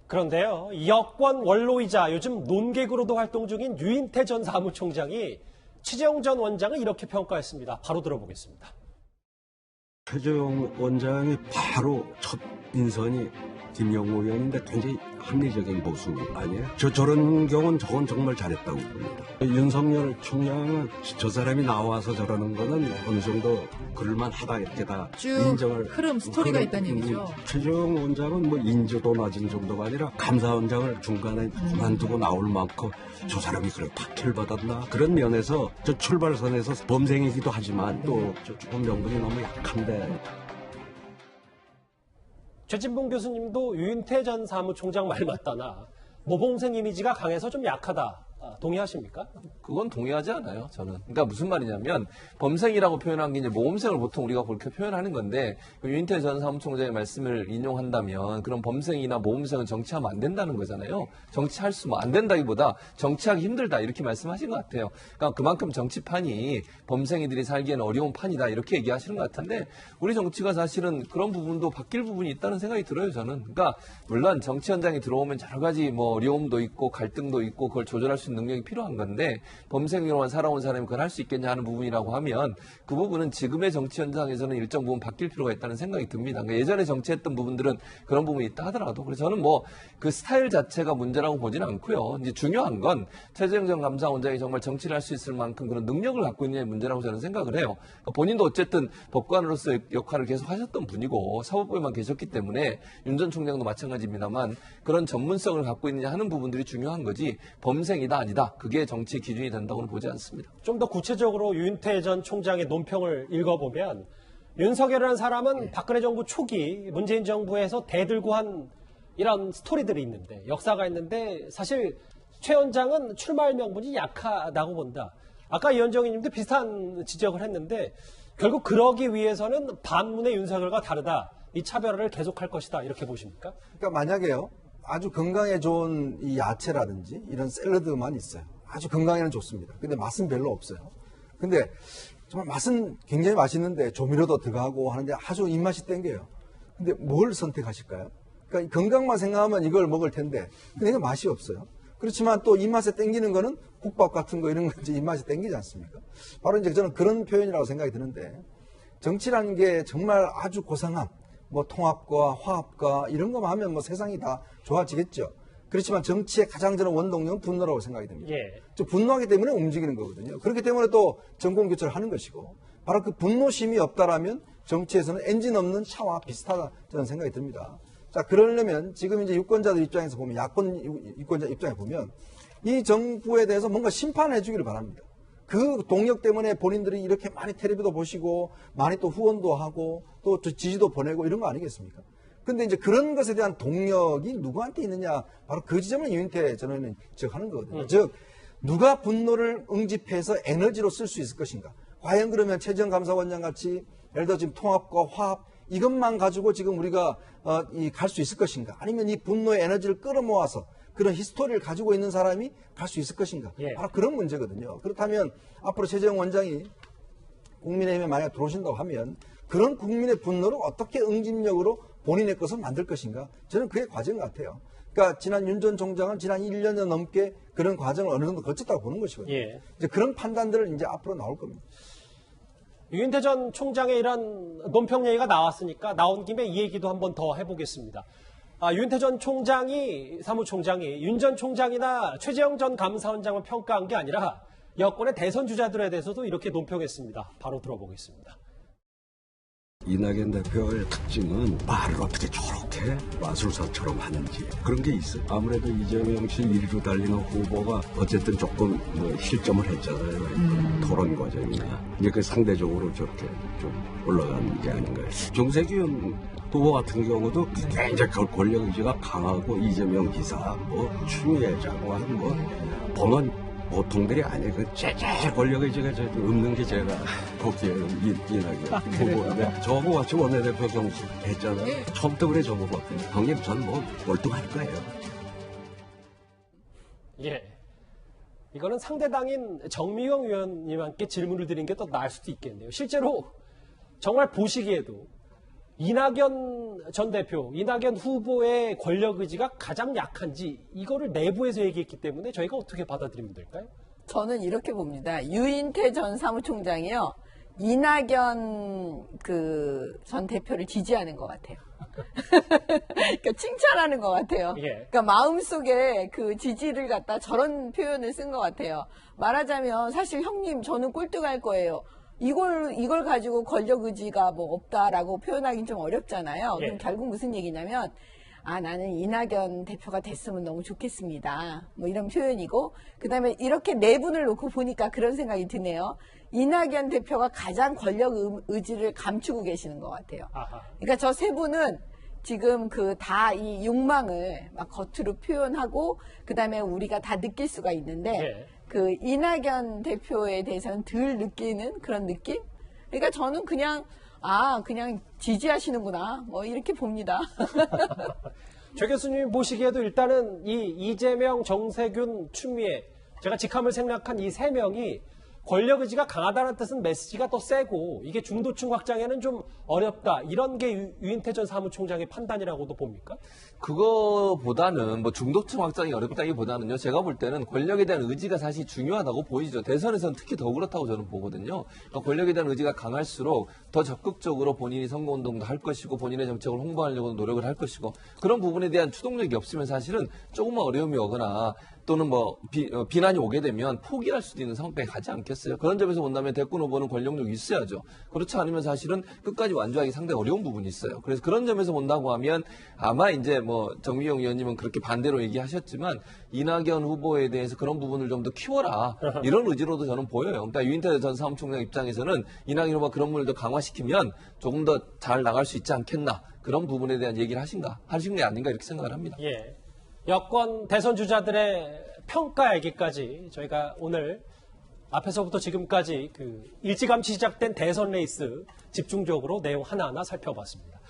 그런데요, 여권 원로이자 요즘 논객으로도 활동 중인 유인태 전 사무총장이 최재형 전 원장을 이렇게 평가했습니다. 바로 들어보겠습니다. 최재형 원장이 바로 첫 인선이 김영호 의원인데 굉장히 합리적인 보수 아니에요? 저런 경우는 저건 정말 잘했다고 봅니다. 윤석열 총장은 저 사람이 나와서 저러는 거는 어느 정도 그럴만하다 이렇게 다 인정을. 흐름, 스토리가 있다는 얘기죠. 최재형 원장은 뭐 인지도 낮은 정도가 아니라 감사원장을 중간에 그만두고 나올 만큼 저 사람이 그래 박해를 받았나? 그런 면에서 저 출발선에서 범생이기도 하지만 또 조금 명분이 너무 약한데. 최진봉 교수님도 유인태 전 사무총장 말 맞다나 모범생 이미지가 강해서 좀 약하다. 동의하십니까? 그건 동의하지 않아요, 저는. 그러니까 무슨 말이냐면, 범생이라고 표현한 게 이제 모범생을 보통 우리가 그렇게 표현하는 건데, 유인태 전 사무총장의 말씀을 인용한다면, 그런 범생이나 모범생은 정치하면 안 된다는 거잖아요. 정치할 수 안 된다기보다 정치하기 힘들다, 이렇게 말씀하신 것 같아요. 그러니까 그만큼 정치판이 범생이들이 살기에는 어려운 판이다, 이렇게 얘기하시는 것 같은데, 우리 정치가 사실은 그런 부분도 바뀔 부분이 있다는 생각이 들어요, 저는. 그러니까, 물론 정치 현장에 들어오면 여러 가지 뭐 어려움도 있고, 갈등도 있고, 그걸 조절할 수 있는 능력이 필요한 건데 범생으로만 살아온 사람이 그걸 할 수 있겠냐 하는 부분이라고 하면 그 부분은 지금의 정치 현장에서는 일정 부분 바뀔 필요가 있다는 생각이 듭니다. 그러니까 예전에 정치했던 부분들은 그런 부분이 있다 하더라도 그래서 저는 뭐 그 스타일 자체가 문제라고 보지는 않고요. 이제 중요한 건 최재형 전 감사원장이 정말 정치를 할 수 있을 만큼 그런 능력을 갖고 있느냐의 문제라고 저는 생각을 해요. 그러니까 본인도 어쨌든 법관으로서 역할을 계속 하셨던 분이고 사법부에만 계셨기 때문에 윤 전 총장도 마찬가지입니다만 그런 전문성을 갖고 있느냐 하는 부분들이 중요한 거지 범생이다 아니다. 그게 정치 기준이 된다고는 보지 않습니다. 좀 더 구체적으로 유인태 전 총장의 논평을 읽어보면 윤석열이라는 사람은 박근혜 정부 초기 문재인 정부에서 대들고 한 이런 스토리들이 있는데 역사가 있는데 사실 최 원장은 출마할 명분이 약하다고 본다. 아까 이현정 님도 비슷한 지적을 했는데 결국 그러기 위해서는 반문의 윤석열과 다르다. 이 차별화를 계속할 것이다. 이렇게 보십니까? 그러니까 만약에요. 아주 건강에 좋은 이 야채라든지 이런 샐러드만 있어요. 아주 건강에는 좋습니다. 근데 맛은 별로 없어요. 근데 정말 맛은 굉장히 맛있는데 조미료도 들어가고 하는데 아주 입맛이 땡겨요. 근데 뭘 선택하실까요? 그러니까 건강만 생각하면 이걸 먹을 텐데 근데 이게 맛이 없어요. 그렇지만 또 입맛에 땡기는 거는 국밥 같은 거 이런 거 이제 입맛에 땡기지 않습니까? 바로 이제 저는 그런 표현이라고 생각이 드는데 정치라는 게 정말 아주 고상한 뭐 통합과 화합과 이런 것만 하면 뭐 세상이 다 좋아지겠죠. 그렇지만 정치의 가장 저는 원동력은 분노라고 생각이 됩니다. 예. 저 분노하기 때문에 움직이는 거거든요. 그렇기 때문에 또 정권 교체를 하는 것이고 바로 그 분노심이 없다라면 정치에서는 엔진 없는 차와 비슷하다 저는 생각이 듭니다. 자, 그러려면 지금 이제 유권자들 입장에서 보면 야권 유권자 입장에 보면 이 정부에 대해서 뭔가 심판해 주기를 바랍니다. 그 동력 때문에 본인들이 이렇게 많이 텔레비도 보시고 많이 또 후원도 하고 또 지지도 보내고 이런 거 아니겠습니까? 근데 이제 그런 것에 대한 동력이 누구한테 있느냐 바로 그 지점을 유인태 전원은 지적하는 거거든요. 즉 누가 분노를 응집해서 에너지로 쓸 수 있을 것인가. 과연 그러면 최재형 감사원장 같이 예를 들어 지금 통합과 화합 이것만 가지고 지금 우리가 갈 수 있을 것인가. 아니면 이 분노의 에너지를 끌어모아서 그런 히스토리를 가지고 있는 사람이 갈 수 있을 것인가. 예. 바로 그런 문제거든요. 그렇다면 앞으로 최재형 원장이 국민의힘에 만약 들어오신다고 하면 그런 국민의 분노를 어떻게 응집력으로 본인의 것을 만들 것인가. 저는 그게 과정 같아요. 그러니까 지난 윤 전 총장은 지난 1년여 넘게 그런 과정을 어느 정도 거쳤다고 보는 것이거든요. 예. 이제 그런 판단들을 이제 앞으로 나올 겁니다. 유인태 전 총장의 이런 논평 얘기가 나왔으니까 나온 김에 이 얘기도 한번 더 해보겠습니다. 유인태 전 사무총장이 윤 전 총장이나 최재형 전 감사원장을 평가한 게 아니라 여권의 대선 주자들에 대해서도 이렇게 논평했습니다. 바로 들어보겠습니다. 이낙연 대표의 특징은 말을 어떻게 저렇게 마술사처럼 하는지 그런 게 있어요. 아무래도 이재명 씨 1위로 달리는 후보가 어쨌든 조금 실점을 했잖아요. 토론 과정이나. 이제 그 상대적으로 저렇게 좀 올라간 게 아닌가요. 정세균 후보 같은 경우도 굉장히 권력 의지가 강하고 이재명 지사, 추미애 장관, 보면 보통들이 아니에요. 그 제일 권력 의지가 없는 게 제가 보기에는 이낙연 후보인데 저하고 같이 원내대표 경선 했잖아요. 처음부터 그래 저보고 형님 전 월등할 거예요. 예. 이거는 상대당인 정미경 의원님께 질문을 드린 게 더 나을 수도 있겠네요. 실제로 정말 보시기에도 이낙연 전 대표, 이낙연 후보의 권력 의지가 가장 약한지 이거를 내부에서 얘기했기 때문에 저희가 어떻게 받아들이면 될까요? 저는 이렇게 봅니다. 유인태 전 사무총장이요. 이낙연 전 대표를 지지하는 것 같아요. 그러니까 칭찬하는 것 같아요. 예. 그러니까 마음속에 그 지지를 갖다 저런 표현을 쓴 것 같아요. 말하자면 사실 형님 저는 꼴등할 거예요. 이걸 가지고 권력 의지가 뭐 없다라고 표현하기는 좀 어렵잖아요. 예. 그럼 결국 무슨 얘기냐면 나는 이낙연 대표가 됐으면 너무 좋겠습니다. 뭐 이런 표현이고, 그 다음에 이렇게 네 분을 놓고 보니까 그런 생각이 드네요. 이낙연 대표가 가장 권력 의지를 감추고 계시는 것 같아요. 아하. 그러니까 저 세 분은 지금 다 이 욕망을 막 겉으로 표현하고, 그 다음에 우리가 다 느낄 수가 있는데, 예. 그 이낙연 대표에 대해서는 덜 느끼는 그런 느낌? 그러니까 저는 그냥 지지하시는구나. 뭐 이렇게 봅니다. 최 교수님 보시기에도 일단은 이 이재명, 정세균, 추미애, 제가 직함을 생략한 이 세 명이 권력 의지가 강하다는 뜻은 메시지가 더 세고 이게 중도층 확장에는 좀 어렵다. 이런 게 유인태 전 사무총장의 판단이라고도 봅니까? 그거보다는 뭐 중도층 확장이 어렵다기보다는요. 제가 볼 때는 권력에 대한 의지가 사실 중요하다고 보이죠. 대선에서는 특히 더 그렇다고 저는 보거든요. 그러니까 권력에 대한 의지가 강할수록 더 적극적으로 본인이 선거운동도 할 것이고 본인의 정책을 홍보하려고 노력을 할 것이고 그런 부분에 대한 추동력이 없으면 사실은 조금만 어려움이 오거나 또는 비난이 오게 되면 포기할 수도 있는 상황까지 가지 않겠어요. 그런 점에서 본다면 대권 후보는 권력력이 있어야죠. 그렇지 않으면 사실은 끝까지 완주하기 상당히 어려운 부분이 있어요. 그래서 그런 점에서 본다고 하면 아마 이제 정미경 의원님은 그렇게 반대로 얘기하셨지만 이낙연 후보에 대해서 그런 부분을 좀 더 키워라. 이런 의지로도 저는 보여요. 그러니까 유인태 전 사무총장 입장에서는 이낙연 후보가 그런 부분을 더 강화시키면 조금 더 잘 나갈 수 있지 않겠나. 그런 부분에 대한 얘기를 하신 게 아닌가 이렇게 생각을 합니다. 예. 여권 대선 주자들의 평가 얘기까지 저희가 오늘 앞에서부터 지금까지 일찌감치 시작된 대선 레이스 집중적으로 내용 하나하나 살펴봤습니다.